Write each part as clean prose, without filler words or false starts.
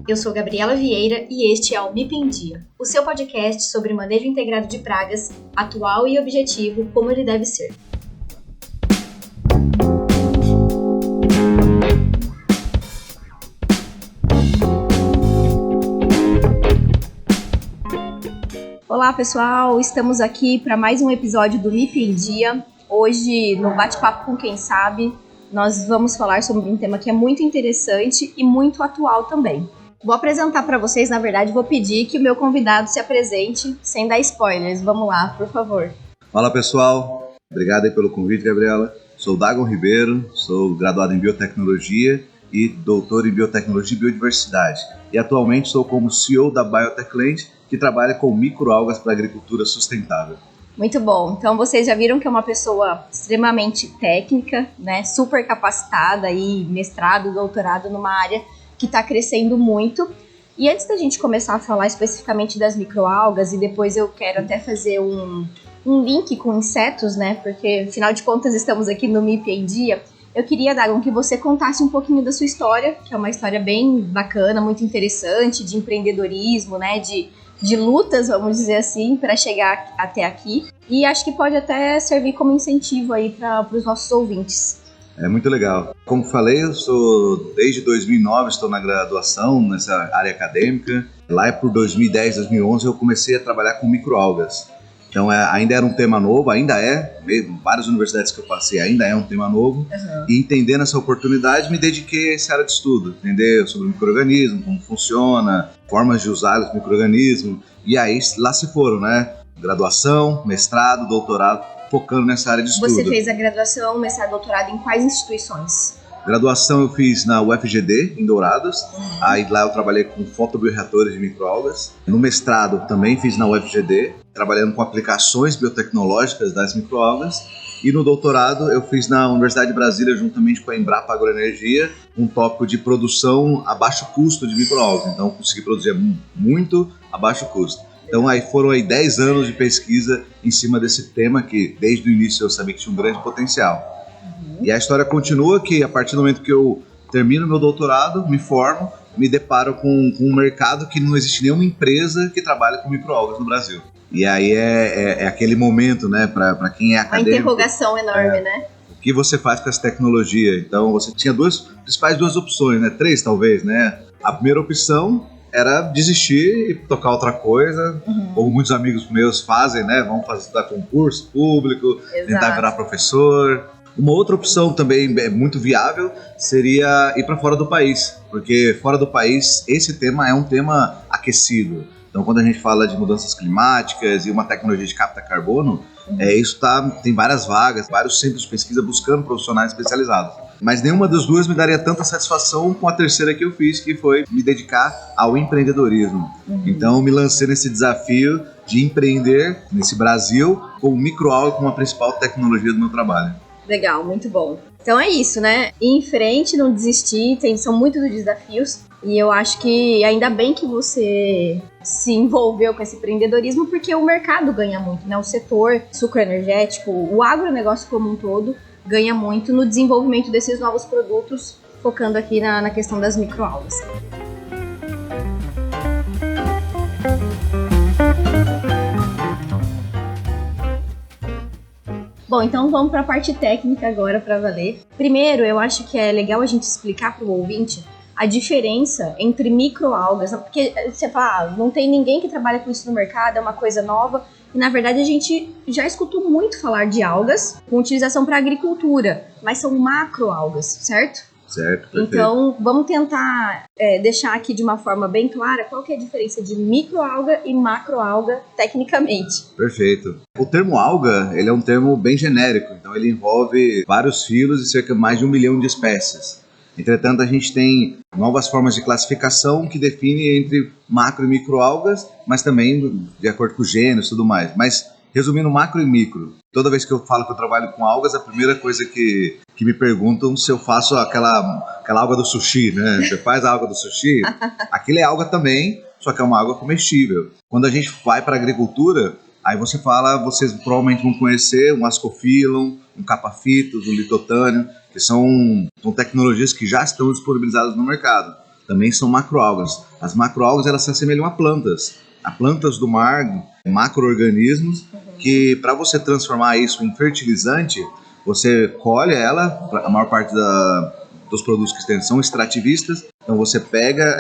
Eu sou Gabriela Vieira e este é o MIP em Dia, o seu podcast sobre manejo integrado de pragas, atual e objetivo, como ele deve ser. Olá pessoal, estamos aqui para mais um episódio do MIP em Dia. Hoje, no Bate-Papo com Quem Sabe, nós vamos falar sobre um tema que é muito interessante e muito atual também. Vou apresentar para vocês, na verdade, vou pedir que o meu convidado se apresente sem dar spoilers. Vamos lá, por favor. Fala pessoal, obrigado aí pelo convite, Gabriela. Sou Dagon Ribeiro, sou graduado em Biotecnologia e doutor em Biotecnologia e Biodiversidade. E atualmente sou como CEO da Biotechland, que trabalha com microalgas para agricultura sustentável. Muito bom. Então vocês já viram que é uma pessoa extremamente técnica, né? Super capacitada e mestrado, doutorado numa área que está crescendo muito. E antes da gente começar a falar especificamente das microalgas, e depois eu quero até fazer um link com insetos, né? Porque afinal de contas estamos aqui no MIP em Dia. Eu queria, Dagon, que você contasse um pouquinho da sua história, que é uma história bem bacana, muito interessante, de empreendedorismo, né? De lutas, vamos dizer assim, para chegar até aqui. E acho que pode até servir como incentivo aí para os nossos ouvintes. É muito legal. Como falei, eu sou desde 2009, estou na graduação nessa área acadêmica. Lá por 2010, 2011 eu comecei a trabalhar com microalgas. Então ainda era um tema novo, ainda é, mesmo várias universidades que eu passei ainda é um tema novo. Uhum. E entendendo essa oportunidade, me dediquei a essa área de estudo, entender sobre o micro-organismo, como funciona, formas de usar os micro-organismos. E aí lá se foram, né? Graduação, mestrado, doutorado, focando nessa área de estudo. Você fez a graduação, mestrado, doutorado em quais instituições? Graduação eu fiz na UFGD, em Dourados. Aí lá eu trabalhei com fotobioreatores de microalgas. No mestrado também fiz na UFGD, trabalhando com aplicações biotecnológicas das microalgas. E no doutorado eu fiz na Universidade de Brasília, juntamente com a Embrapa Agroenergia, um tópico de produção a baixo custo de microalgas. Então eu consegui produzir muito a baixo custo. Então aí foram 10 anos de pesquisa em cima desse tema que desde o início eu sabia que tinha um grande potencial. E a história continua que a partir do momento que eu termino meu doutorado, me formo, me deparo com um mercado que não existe nenhuma empresa que trabalha com microalgas no Brasil. E aí é aquele momento, né, para quem é acadêmico. Uma interrogação enorme, né? O que você faz com essa tecnologia? Então você tinha duas opções, né, 3 talvez, né? A primeira opção era desistir e tocar outra coisa, como muitos amigos meus fazem, né? Vão estudar concurso público, tentar virar professor. Uma outra opção também muito viável seria ir para fora do país, porque fora do país esse tema é um tema aquecido. Então quando a gente fala de mudanças climáticas e uma tecnologia de capta carbono, isso tem várias vagas, vários centros de pesquisa buscando profissionais especializados. Mas nenhuma das duas me daria tanta satisfação com a terceira que eu fiz, que foi me dedicar ao empreendedorismo. Então eu me lancei nesse desafio de empreender nesse Brasil com o microalga como a principal tecnologia do meu trabalho. Legal, muito bom. Então é isso, né? Ir em frente, não desistir, são muitos os desafios. E eu acho que ainda bem que você se envolveu com esse empreendedorismo, porque o mercado ganha muito, né? O setor sucroenergético, o agronegócio como um todo, ganha muito no desenvolvimento desses novos produtos, focando aqui na questão das microalgas. Bom, então vamos para a parte técnica agora para valer. Primeiro, eu acho que é legal a gente explicar para o ouvinte a diferença entre microalgas, porque você fala, não tem ninguém que trabalha com isso no mercado, é uma coisa nova, e na verdade a gente já escutou muito falar de algas com utilização para agricultura, mas são macroalgas, certo? Certo, perfeito. Então, vamos tentar deixar aqui de uma forma bem clara qual que é a diferença de microalga e macroalga tecnicamente. Perfeito. O termo alga, ele é um termo bem genérico, então ele envolve vários filos e cerca de mais de 1 milhão de espécies. Entretanto, a gente tem novas formas de classificação que definem entre macro e microalgas, mas também de acordo com os gêneros e tudo mais. Mas, resumindo, macro e micro. Toda vez que eu falo que eu trabalho com algas, a primeira coisa que me perguntam se eu faço aquela alga do sushi, né? Você faz a alga do sushi? Aquilo é alga também, só que é uma alga comestível. Quando a gente vai para a agricultura, aí vocês provavelmente vão conhecer um Ascophyllum, um Capaphytos, um Litotânio, que são tecnologias que já estão disponibilizadas no mercado. também são macroalgas. As macroalgas, elas se assemelham a plantas do mar, macro-organismos, que para você transformar isso em fertilizante, você colhe ela, a maior parte dos produtos que tem são extrativistas, então você pega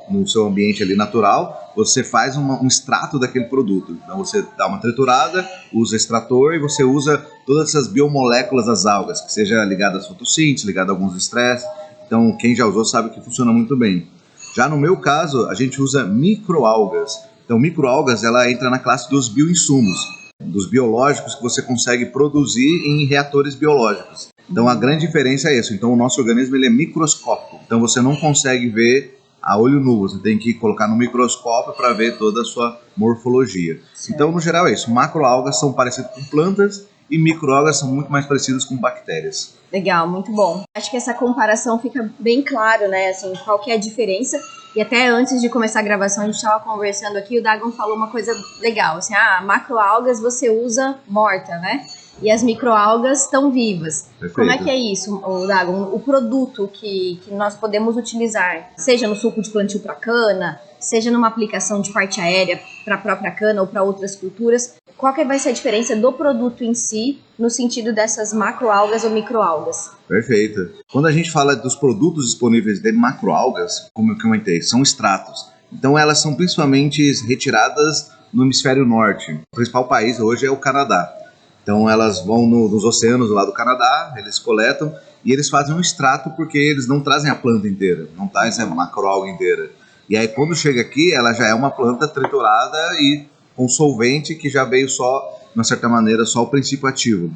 no seu ambiente ali natural, você faz um extrato daquele produto. Então você dá uma triturada, usa extrator e você usa todas essas biomoléculas das algas, que seja ligada às fotossíntese, ligada a alguns estresses. Então quem já usou sabe que funciona muito bem. Já no meu caso, a gente usa microalgas. Então microalgas, ela entra na classe dos bioinsumos, dos biológicos que você consegue produzir em reatores biológicos. Então a grande diferença é isso. Então o nosso organismo ele é microscópico. Então você não consegue ver a olho nu. Você tem que colocar no microscópio para ver toda a sua morfologia. Certo. Então no geral é isso. Macroalgas são parecidas com plantas e microalgas são muito mais parecidas com bactérias. Legal, muito bom. Acho que essa comparação fica bem claro, né? Assim, qual que é a diferença. E até antes de começar a gravação, a gente estava conversando aqui, o Dagon falou uma coisa legal, assim, macroalgas você usa morta, né? E as microalgas estão vivas. Perfeito. Como é que é isso, Dagon? O produto que nós podemos utilizar, seja no suco de plantio para cana, seja numa aplicação de parte aérea para a própria cana ou para outras culturas, qual que vai ser a diferença do produto em si, no sentido dessas macroalgas ou microalgas? Perfeito. Quando a gente fala dos produtos disponíveis de macroalgas, como eu comentei, são extratos. Então elas são principalmente retiradas no hemisfério norte. O principal país hoje é o Canadá. Então elas vão nos oceanos lá do Canadá, eles coletam e eles fazem um extrato porque eles não trazem a planta inteira, não trazem a macroalga inteira. E aí quando chega aqui, ela já é uma planta triturada e com solvente que já veio só, de uma certa maneira, só o princípio ativo.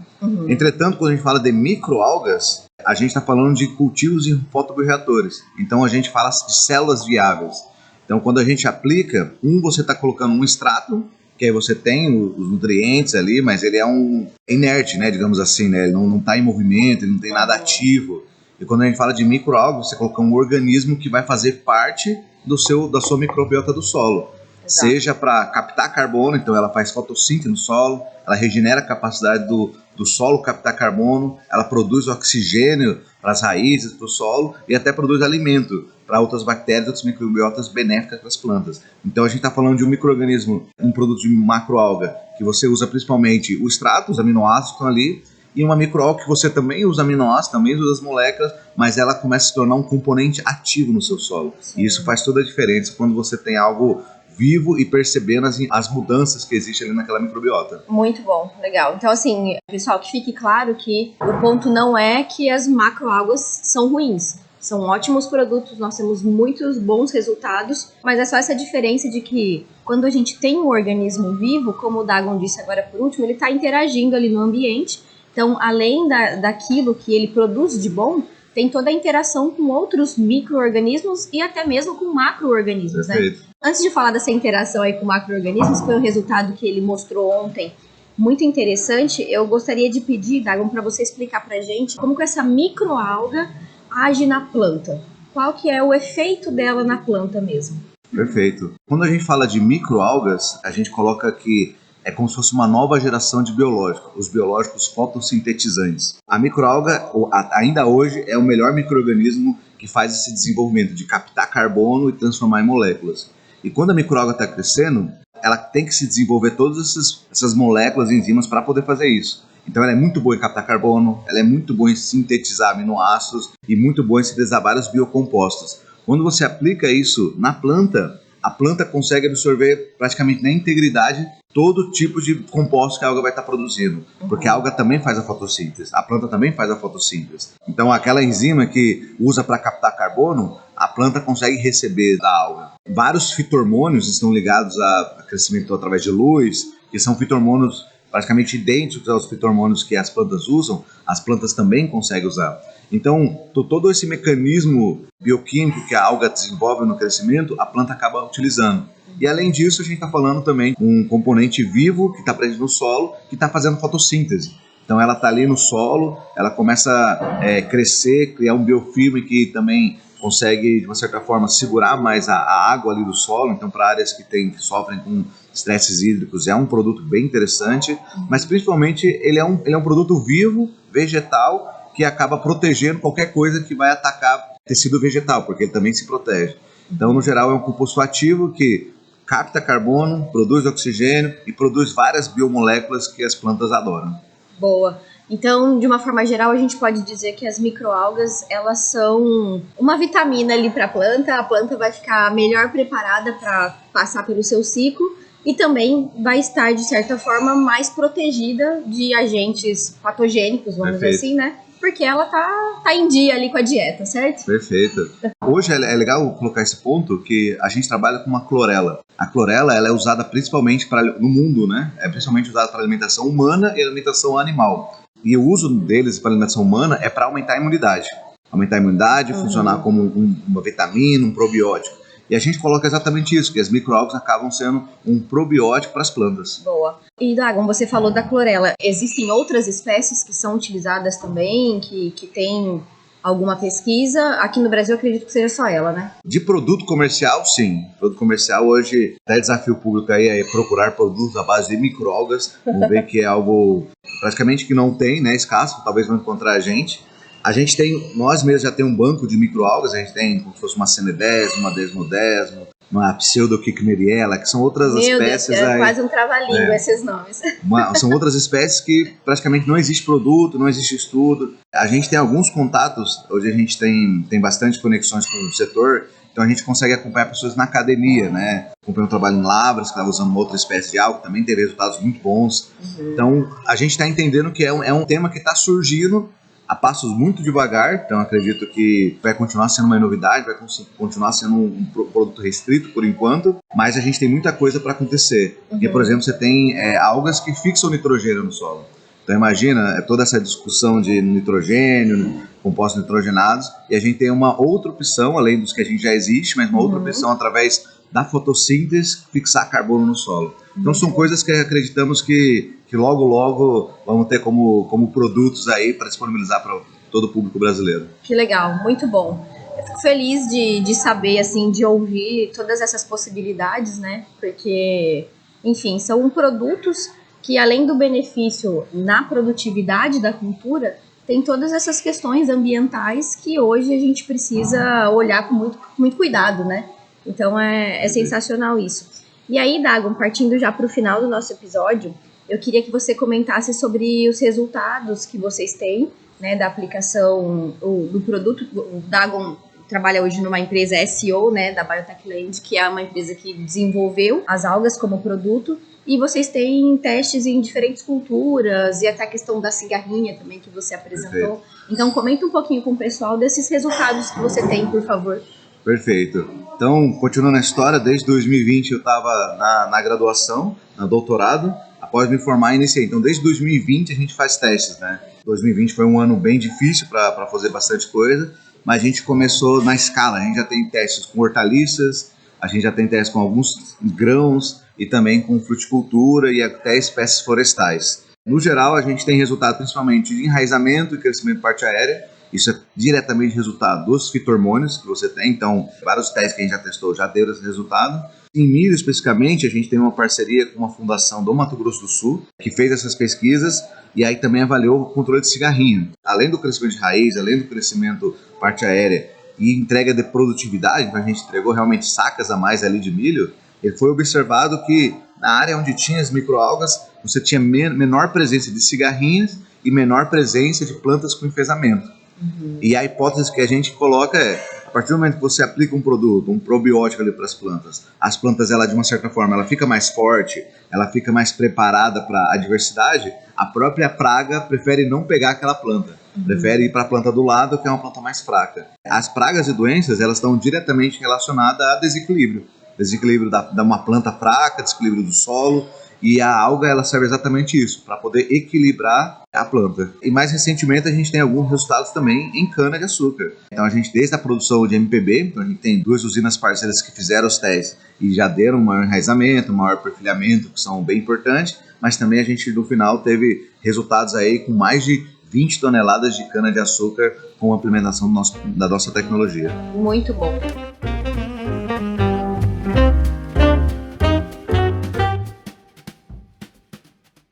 Entretanto, quando a gente fala de microalgas, a gente está falando de cultivos em fotobioreatores. Então a gente fala de células viáveis. Então quando a gente aplica, você está colocando um extrato, que aí você tem os nutrientes ali, mas ele é um inerte, né, digamos assim, né? Ele não está em movimento, ele não tem nada ativo. E quando a gente fala de microalga, você coloca um organismo que vai fazer parte da sua microbiota do solo. Exato. Seja para captar carbono, então ela faz fotossíntese no solo, ela regenera a capacidade do solo captar carbono, ela produz oxigênio para as raízes, para o solo e até produz alimento para outras bactérias, outras microbiotas benéficas para as plantas. Então a gente está falando de um micro-organismo, um produto de macroalga, que você usa principalmente o extrato, os aminoácidos que estão ali, e uma microalga que você também usa aminoácidos, também usa as moléculas, mas ela começa a se tornar um componente ativo no seu solo. Sim. E isso faz toda a diferença quando você tem algo vivo e percebendo as mudanças que existem ali naquela microbiota. Muito bom, legal. Então assim, pessoal, que fique claro que o ponto não é que as macroalgas são ruins. São ótimos produtos, nós temos muitos bons resultados, mas é só essa diferença de que quando a gente tem um organismo vivo, como o Dagon disse agora por último, ele está interagindo ali no ambiente. Então, além daquilo que ele produz de bom, tem toda a interação com outros micro-organismos e até mesmo com macro-organismos, né? Antes de falar dessa interação aí com macro-organismos, que foi um resultado que ele mostrou ontem, muito interessante, eu gostaria de pedir, Dagon, para você explicar pra gente como que essa microalga age na planta. Qual que é o efeito dela na planta mesmo? Perfeito. Quando a gente fala de microalgas, a gente coloca que é como se fosse uma nova geração de biológicos, os biológicos fotossintetizantes. A microalga, ainda hoje, é o melhor micro-organismo que faz esse desenvolvimento de captar carbono e transformar em moléculas. E quando a microalga está crescendo, ela tem que se desenvolver todas essas moléculas e enzimas para poder fazer isso. Então ela é muito boa em captar carbono, ela é muito boa em sintetizar aminoácidos e muito boa em sintetizar vários biocompostos. Quando você aplica isso na planta, a planta consegue absorver praticamente na integridade todo tipo de composto que a alga vai estar produzindo. Porque a alga também faz a fotossíntese, a planta também faz a fotossíntese. Então aquela enzima que usa para captar carbono, a planta consegue receber da alga. Vários fitormônios estão ligados a crescimento através de luz, que são fitormônios praticamente idênticos aos fitormônios que as plantas usam, as plantas também conseguem usar. Então, todo esse mecanismo bioquímico que a alga desenvolve no crescimento, a planta acaba utilizando. E além disso, a gente está falando também de um componente vivo que está presente no solo, que está fazendo fotossíntese. Então ela está ali no solo, ela começa a crescer, criar um biofilme que também consegue, de uma certa forma, segurar mais a água ali do solo. Então, para áreas que sofrem com estresses hídricos, é um produto bem interessante, mas principalmente ele é um produto vivo, vegetal, que acaba protegendo qualquer coisa que vai atacar tecido vegetal, porque ele também se protege. Então, no geral, é um composto ativo que capta carbono, produz oxigênio e produz várias biomoléculas que as plantas adoram. Boa. Então, de uma forma geral, a gente pode dizer que as microalgas, elas são uma vitamina ali para a planta vai ficar melhor preparada para passar pelo seu ciclo e também vai estar, de certa forma, mais protegida de agentes patogênicos, vamos dizer assim, né? Porque ela tá em dia ali com a dieta, certo? Perfeito. Hoje é legal colocar esse ponto que a gente trabalha com uma clorela. A clorela ela é usada principalmente no mundo, né? É principalmente usada para alimentação humana e alimentação animal. E o uso deles para alimentação humana é para aumentar a imunidade. Aumentar a imunidade, funcionar como uma vitamina, um probiótico. E a gente coloca exatamente isso, que as microalgas acabam sendo um probiótico para as plantas. Boa. E, Dagon, você falou da clorela. Existem outras espécies que são utilizadas também, que tem alguma pesquisa? Aqui no Brasil, eu acredito que seja só ela, né? De produto comercial, sim. Produto comercial, hoje, até desafio público aí é procurar produtos à base de microalgas. Vamos ver que é algo praticamente que não tem, né? Escasso, talvez vão encontrar a gente. Nós mesmos já temos um banco de microalgas, a gente tem como se fosse uma Cenedesma, uma Desmodesma, uma Pseudoquickneriella, que são outras espécies. Meu Deus, é quase um trava-língua esses nomes. São outras espécies que praticamente não existe produto, não existe estudo. A gente tem alguns contatos, hoje a gente tem bastante conexões com o setor, então a gente consegue acompanhar pessoas na academia, né? Acompanhei um trabalho em Lavras, que estava usando uma outra espécie de alga, que também teve resultados muito bons. Então a gente está entendendo que é um tema que está surgindo a passos muito devagar, então acredito que vai continuar sendo uma novidade, vai continuar sendo um produto restrito por enquanto, mas a gente tem muita coisa para acontecer. Porque, por exemplo, você tem algas que fixam nitrogênio no solo. Então imagina toda essa discussão de nitrogênio, compostos nitrogenados, e a gente tem uma outra opção, além dos que a gente já existe, mas uma outra opção através da fotossíntese fixar carbono no solo. Então são coisas que acreditamos que logo vamos ter como produtos aí para disponibilizar para todo o público brasileiro. Que legal, muito bom. Eu fico feliz de saber, assim, de ouvir todas essas possibilidades, né? Porque, enfim, são produtos que, além do benefício na produtividade da cultura, tem todas essas questões ambientais que hoje a gente precisa olhar com muito cuidado, né? Então é sensacional isso. E aí, Dagon, partindo já para o final do nosso episódio, eu queria que você comentasse sobre os resultados que vocês têm, né, da aplicação do produto. O Dagon trabalha hoje numa empresa SEO, né, da Biotechland, que é uma empresa que desenvolveu as algas como produto. E vocês têm testes em diferentes culturas e até a questão da cigarrinha também que você apresentou. Perfeito. Então, comenta um pouquinho com o pessoal desses resultados que você tem, por favor. Perfeito. Então, continuando a história, desde 2020 eu estava na graduação, no doutorado. Após me formar, iniciei. Então, desde 2020 a gente faz testes, né? 2020 foi um ano bem difícil para fazer bastante coisa, mas a gente começou na escala. A gente já tem testes com hortaliças, a gente já tem testes com alguns grãos e também com fruticultura e até espécies florestais. No geral, a gente tem resultado principalmente de enraizamento e crescimento de parte aérea. Isso é diretamente resultado dos fito-hormônios que você tem. Então, vários testes que a gente já testou já deram esse resultado. Em milho, especificamente, a gente tem uma parceria com uma fundação do Mato Grosso do Sul que fez essas pesquisas e aí também avaliou o controle de cigarrinho. Além do crescimento de raiz, além do crescimento parte aérea e entrega de produtividade, então a gente entregou realmente sacas a mais ali de milho, ele foi observado que na área onde tinha as microalgas, você tinha menor presença de cigarrinhas e menor presença de plantas com enfesamento. E a hipótese que a gente coloca é, a partir do momento que você aplica um produto, um probiótico ali para as plantas, ela de uma certa forma, ela fica mais forte, ela fica mais preparada para a adversidade, a própria praga prefere não pegar aquela planta, prefere ir para a planta do lado, que é uma planta mais fraca. As pragas e doenças, elas estão diretamente relacionadas a desequilíbrio de uma planta fraca, desequilíbrio do solo, e a alga ela serve exatamente isso, para poder equilibrar a planta. E mais recentemente a gente tem alguns resultados também em cana-de-açúcar. Então a gente, desde a produção de MPB, então a gente tem 2 usinas parceiras que fizeram os testes e já deram um maior enraizamento, um maior perfilhamento, que são bem importantes, mas também a gente no final teve resultados aí com mais de 20 toneladas de cana-de-açúcar com a implementação da nossa tecnologia. Muito bom.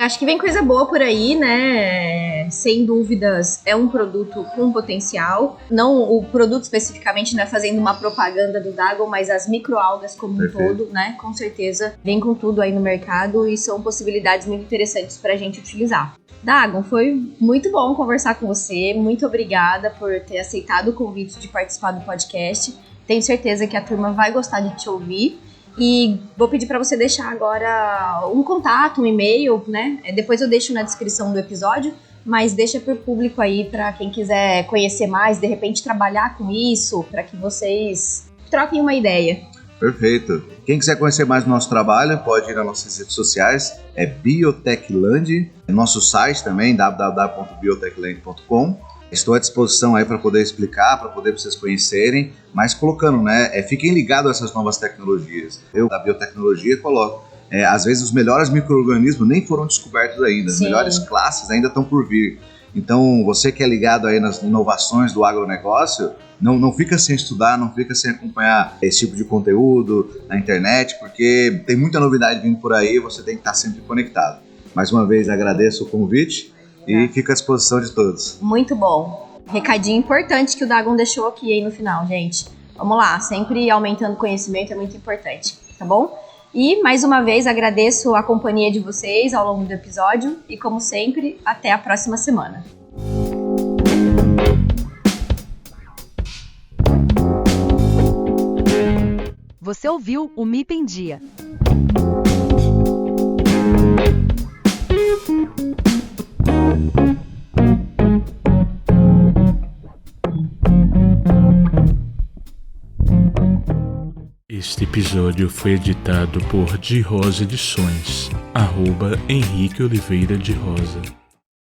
Acho que vem coisa boa por aí, né? Sem dúvidas, é um produto com potencial. Não o produto especificamente, né? Fazendo uma propaganda do Dagon, mas as microalgas como um todo, né? Com certeza vem com tudo aí no mercado e são possibilidades muito interessantes pra gente utilizar. Dagon, foi muito bom conversar com você. Muito obrigada por ter aceitado o convite de participar do podcast. Tenho certeza que a turma vai gostar de te ouvir. E vou pedir para você deixar agora um contato, um e-mail, né? Depois eu deixo na descrição do episódio, mas deixa para o público aí, para quem quiser conhecer mais, de repente trabalhar com isso, para que vocês troquem uma ideia. Perfeito. Quem quiser conhecer mais do nosso trabalho, pode ir nas nossas redes sociais, é Biotechland, nosso site também, www.biotechland.com. Estou à disposição aí para poder explicar, para poder vocês conhecerem, mas colocando, né, fiquem ligados a essas novas tecnologias. Eu, da biotecnologia, coloco, às vezes os melhores micro-organismos nem foram descobertos ainda, as melhores classes ainda estão por vir. Então, você que é ligado aí nas inovações do agronegócio, não fica sem estudar, não fica sem acompanhar esse tipo de conteúdo na internet, porque tem muita novidade vindo por aí, você tem que estar sempre conectado. Mais uma vez, agradeço o convite. E fica à disposição de todos. Muito bom. Recadinho importante que o Dagon deixou aqui aí no final, gente. Vamos lá, sempre aumentando conhecimento é muito importante, tá bom? E, mais uma vez, agradeço a companhia de vocês ao longo do episódio e, como sempre, até a próxima semana. Você ouviu o MIP em Dia. Este episódio foi editado por De Rosa Edições, @Henrique Oliveira de Rosa.